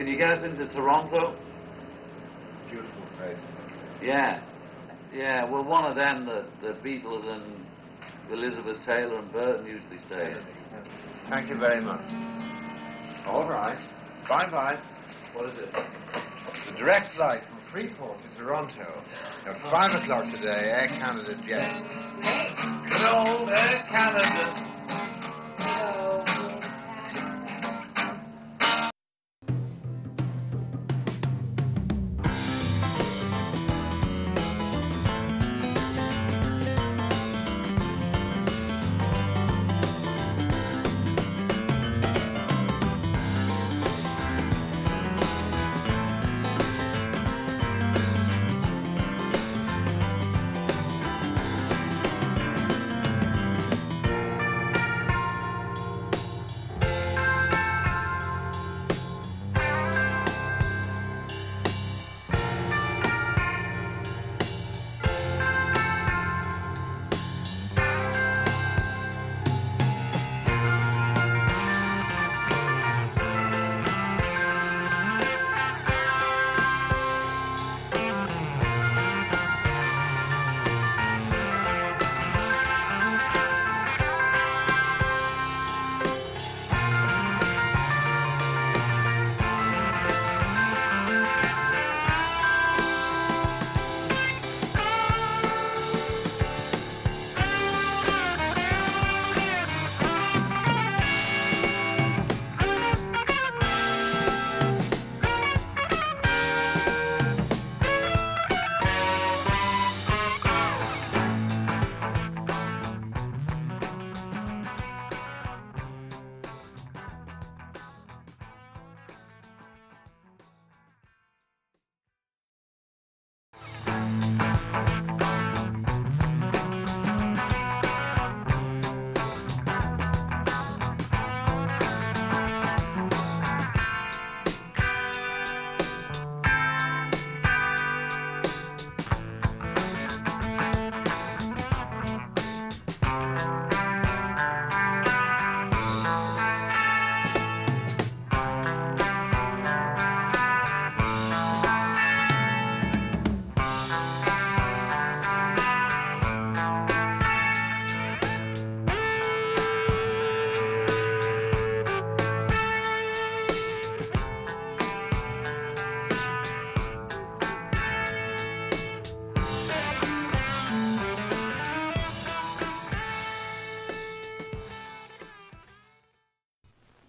Can you get us into Toronto? Beautiful place. Yeah. Yeah, well, one of them, the Beatles and Elizabeth Taylor and Burton usually stay in. Thank you very much. All right. Bye-bye. What is it? The direct flight from Freeport to Toronto at 5 o'clock today, Air Canada jet. Good old Air Canada.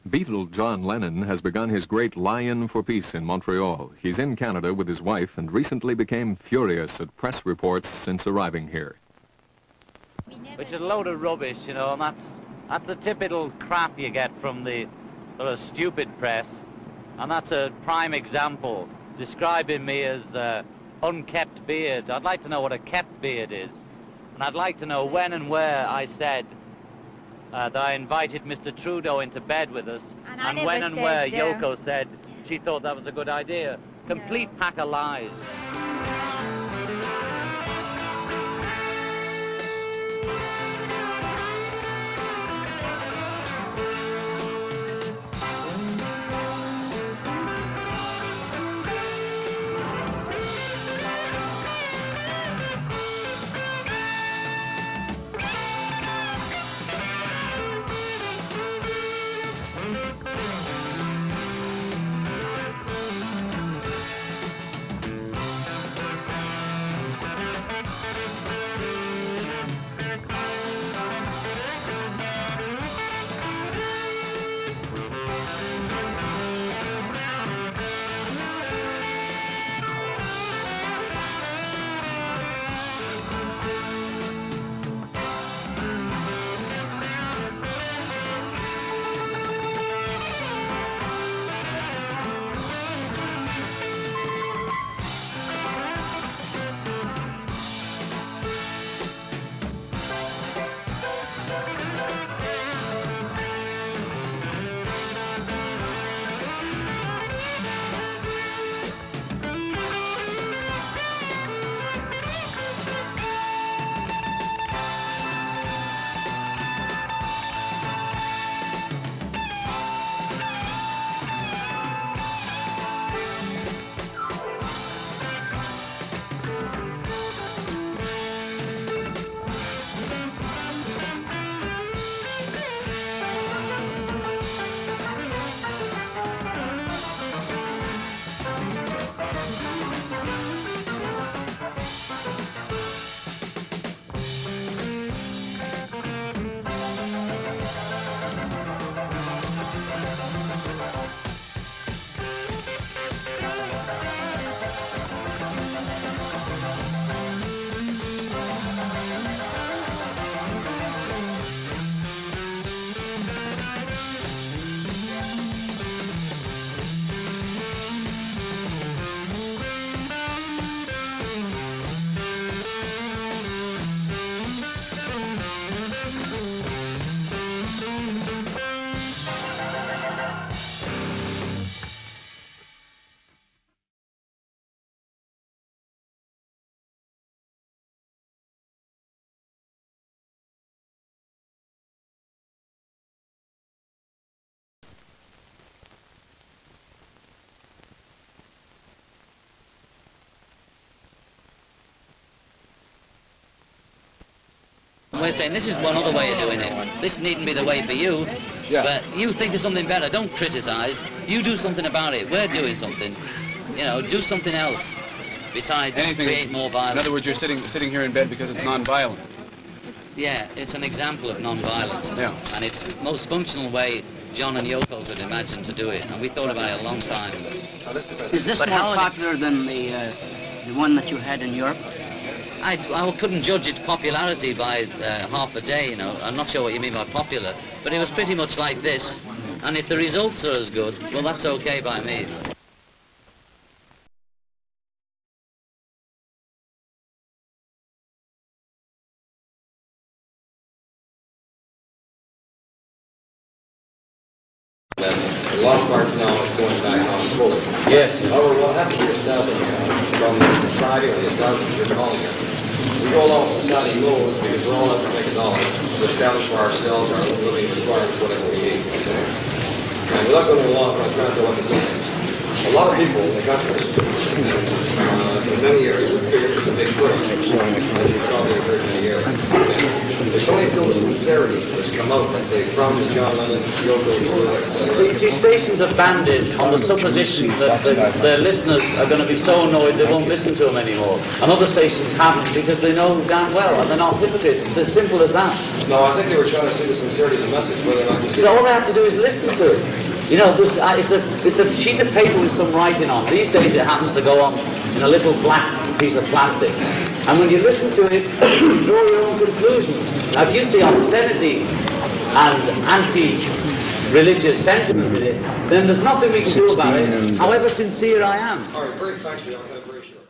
Beatle John Lennon has begun his great Lion for Peace in Montreal. He's in Canada with his wife and recently became furious at press reports since arriving here. Which is a load of rubbish, you know, and that's the typical crap you get from the sort of stupid press, and that's a prime example describing me as unkept beard. I'd like to know what a kept beard is, and I'd like to know when and where I said that I invited Mr. Trudeau into bed with us, and when and where Yoko said she thought that was a good idea. Complete pack of lies. we're saying this is one other way of doing it. This needn't be the way for you, but you think of something better. Don't criticise. You do something about it. We're doing something. You know, do something else besides create more violence. In other words, you're sitting here in bed because it's non-violent. Yeah, it's an example of non-violence. Yeah. And it's the most functional way John and Yoko could imagine to do it. And we thought about it a long time. Is this more popular than the one that you had in Europe? I couldn't judge its popularity by half a day, you know. I'm not sure what you mean by popular. But it was pretty much like this. And if the results are as good, well, that's okay by me. A lot of parts now is going back on fully. Yes. However, what happened to establishment from the society or the establishment you're calling it? We go along with society moves because we're all out to make a dollar to establish for ourselves our own living requirements, whatever we need. And without going along, I'm trying to what this is. A lot of people in the country, in many areas, would figure it's a big push, as you probably have heard in many areas. It's only until the sincerity has come out, let's say, from the John Lennon, Yoko, etc. You see, stations have banned it on the supposition that their listeners are going to be so annoyed they won't listen to them anymore. And other stations haven't because they know damn well and they're not hypocrites. It's as simple as that. No, I think they were trying to see the sincerity of the message, whether or not So all they have to do is listen to it. You know, it's a sheet of paper with some writing on. These days it happens to go on in a little black piece of plastic. And when you listen to it, you draw your own conclusions. Now, if you see obscenity and anti-religious sentiment in it, then there's nothing we can do about it, however sincere I am. All right, very factually, I'm kind of very sure.